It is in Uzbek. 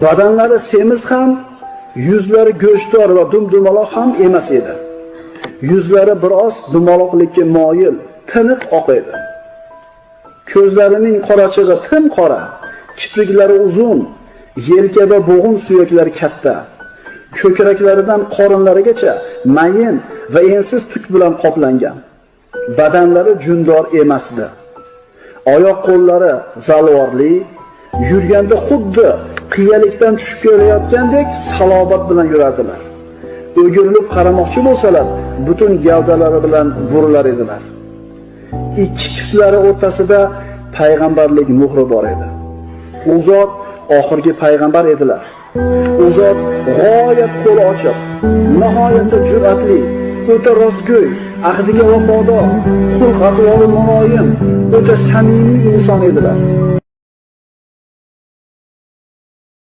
Badanlari semiz ham, yuzlari go'shtdor va dumaloq ham emas edi. Yuzlari biroz dumaloqlikka moyil, tiniq oq edi. Ko'zlarining qorachig'i tim qora, kipriklari uzun, yelka va bo'g'in suyaklari katta. Ko'kraklaridan qorinlarigacha mayin va ensiz tuk bilan qoplangan. Badanlari jundor emasdi. Oyoq qo'llari zalvorli, yurganda xuddi qiyalikdan tushib kelayotgandek salobat bilan yurardilar. O'girilib qaramoqchi bo'lsalar, butun gavdalari bilan burilar edilar. Ikki kiftlari o'rtasida payg'ambarlik muhri bor edi. U zot oxirgi payg'ambar edilar. U zot g'oyat qo'li ochiq, nihoyatda jur'atli, o'ta rostgo'y, ahdiga vafodor, xulq-atvori muloyim, o'ta samimiy inson edilar.